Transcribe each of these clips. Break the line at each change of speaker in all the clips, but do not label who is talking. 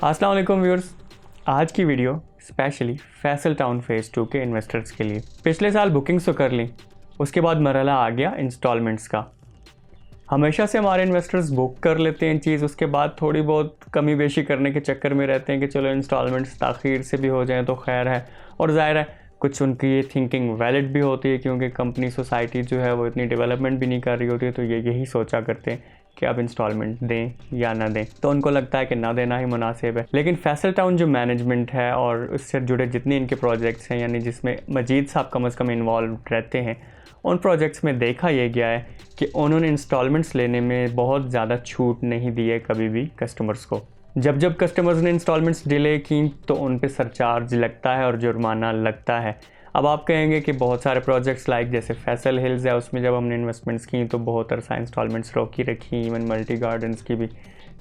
अस्सलाम वालेकुम व्यूअर्स। आज की video specially Faisal town phase 2 के इन्वेस्टर्स के लिए। पिछले साल बुकिंग्स तो कर ली, उसके बाद मरहला आ गया इंस्टॉलमेंट्स का। हमेशा से हमारे इन्वेस्टर्स बुक कर लेते हैं चीज़, उसके बाद थोड़ी बहुत कमी बेशी करने के चक्कर में रहते हैं कि चलो इंस्टॉलमेंट्स ताख़ीर से भी हो जाएँ तो खैर है। और ज़ाहिर है कुछ उनकी ये थिंकिंग वैलिड भी होती है, क्योंकि कंपनी सोसाइटी जो है वो इतनी डेवलपमेंट भी नहीं कर रही होती है, तो ये यही सोचा करते हैं कि अब इंस्टॉलमेंट दें या ना दें। तो उनको लगता है कि ना देना ही मुनासिब है। लेकिन फैसल टाउन जो मैनेजमेंट है और उससे जुड़े जितने इनके प्रोजेक्ट्स हैं, यानी जिसमें मजीद साहब कम अज़ कम इन्वॉल्व रहते हैं, उन प्रोजेक्ट्स में देखा यह गया है कि उन्होंने इंस्टॉलमेंट्स लेने में बहुत ज़्यादा छूट नहीं दी है कभी भी कस्टमर्स को। जब जब कस्टमर्स ने इंस्टॉलमेंट्स डिले की तो उन पे सरचार्ज लगता है और जुर्माना लगता है। अब आप कहेंगे कि बहुत सारे प्रोजेक्ट्स लाइक जैसे फैसल हिल्स है, उसमें जब हमने इन्वेस्टमेंट्स की तो बहुत अरसा इंस्टॉलमेंट्स रोकी रखी। इवन मल्टी गार्डन्स की भी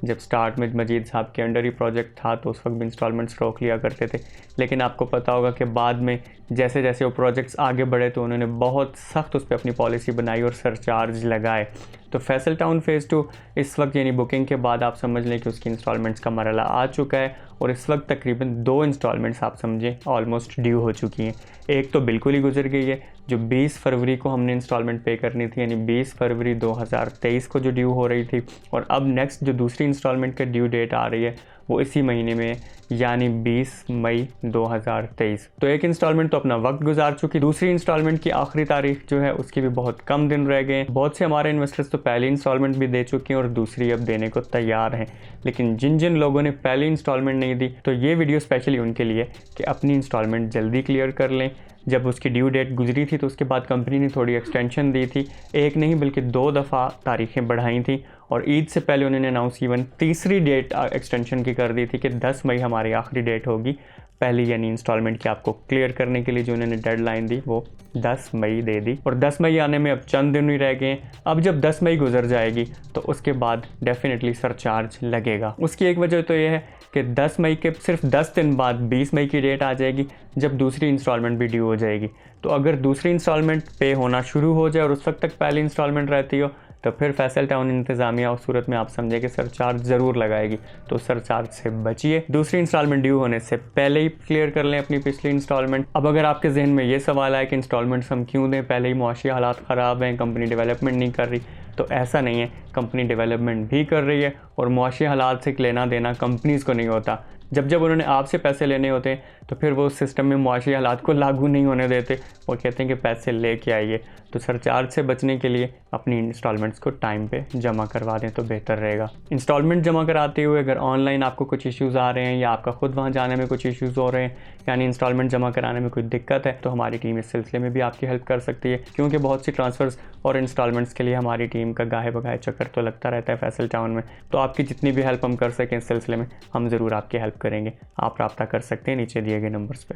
जब स्टार्ट में मजीद साहब के अंडर ही प्रोजेक्ट था तो उस वक्त भी इंस्टॉलमेंट्स रोक लिया करते थे। लेकिन आपको पता होगा कि बाद में जैसे जैसे वो प्रोजेक्ट्स आगे बढ़े तो उन्होंने बहुत सख्त उस पर अपनी पॉलिसी बनाई और सरचार्ज लगाए। तो फैसल टाउन फेज़ 2 इस वक्त यानी बुकिंग के बाद आप समझ लें कि उसकी इंस्टॉलमेंट्स का मरहला आ चुका है और इस वक्त तकरीबन 2 इंस्टॉलमेंट्स आप समझें ऑलमोस्ट ड्यू हो चुकी हैं। एक तो बिल्कुल ही गुजर गई है, जो 20 फरवरी को हमने इंस्टॉलमेंट पे करनी थी, यानी 20 फरवरी 2023 को जो ड्यू हो रही थी। और अब नेक्स्ट जो दूसरी इंस्टॉलमेंट का ड्यू डेट आ रही है वो इसी महीने में, यानी 20 मई 2023। तो एक इंस्टॉलमेंट तो अपना वक्त गुजार चुकी, दूसरी इंस्टॉलमेंट की आखिरी तारीख जो है उसकी भी बहुत कम दिन रह गए। बहुत से हमारे इन्वेस्टर्स तो पहली इंस्टॉलमेंट भी दे चुके हैं और दूसरी अब देने को तैयार हैं। लेकिन जिन जिन लोगों ने पहली इंस्टॉलमेंट नहीं दी, तो ये वीडियो स्पेशली उनके लिए कि अपनी इंस्टॉलमेंट जल्दी क्लियर कर लें। जब उसकी ड्यू डेट गुजरी थी तो उसके बाद कंपनी ने थोड़ी एक्सटेंशन दी थी, एक नहीं बल्कि 2 दफ़ा तारीखें बढ़ाई थी। और ईद से पहले उन्होंने अनाउंस इवन तीसरी डेट एक्सटेंशन की कर दी थी कि 10 मई हमारी आखिरी डेट होगी पहली यानी इंस्टॉलमेंट की आपको क्लियर करने के लिए। जो उन्होंने डेडलाइन दी वो 10 मई दे दी और 10 मई आने में अब चंद दिन ही रह गए हैं। अब जब 10 मई गुजर जाएगी तो उसके बाद डेफिनेटली सरचार्ज लगेगा। उसकी एक वजह तो ये है कि 10 मई के सिर्फ 10 दिन बाद 20 मई की डेट आ जाएगी जब दूसरी इंस्टॉलमेंट भी ड्यू हो जाएगी। तो अगर दूसरी इंस्टॉलमेंट पे होना शुरू हो जाए और उस वक्त तक पहली इंस्टॉलमेंट रहती हो तो फिर फैसल टाउन इंतज़ामिया उस सूरत में आप समझे कि सरचार्ज ज़रूर लगाएगी। तो सरचार्ज से बचिए, दूसरी इंस्टॉलमेंट ड्यू होने से पहले ही क्लियर कर लें अपनी पिछली इंस्टॉलमेंट। अब अगर आपके जहन में ये सवाल है कि इंस्टॉलमेंट्स हम क्यों दें, पहले ही मुआशी हालात ख़राब हैं, कंपनी डेवलपमेंट नहीं कर रही, तो ऐसा नहीं है। कंपनी डेवलपमेंट भी कर रही है और मुआशी हालात से लेना देना कंपनीज़ को नहीं होता। जब जब उन्होंने आपसे पैसे लेने होते हैं तो फिर वो सिस्टम में मुआशी हालात को लागू नहीं होने देते, वो कहते हैं कि पैसे लेके आइए। तो सरचार्ज से बचने के लिए अपनी इंस्टॉलमेंट्स को टाइम पे जमा करवा दें तो बेहतर रहेगा। इंस्टॉलमेंट जमा कराते हुए अगर ऑनलाइन आपको कुछ इश्यूज़ आ रहे हैं या आपका खुद वहाँ जाने में कुछ इश्यूज़ हो रहे हैं, यानी इंस्टॉलमेंट जमा कराने में कोई दिक्कत है, तो हमारी टीम इस सिलसिले में भी आपकी हेल्प कर सकती है। क्योंकि बहुत सी ट्रांसफ़र्स और इंस्टॉलमेंट्स के लिए हमारी टीम का गाहे बगाहे चक्कर तो लगता रहता है फैसल टाउन में। तो आपकी जितनी भी हेल्प हम कर सकें इस सिलसिले में हम ज़रूर आपकी हेल्प करेंगे। आप रब्ता कर सकते हैं नीचे दिए गए नंबर्स पे।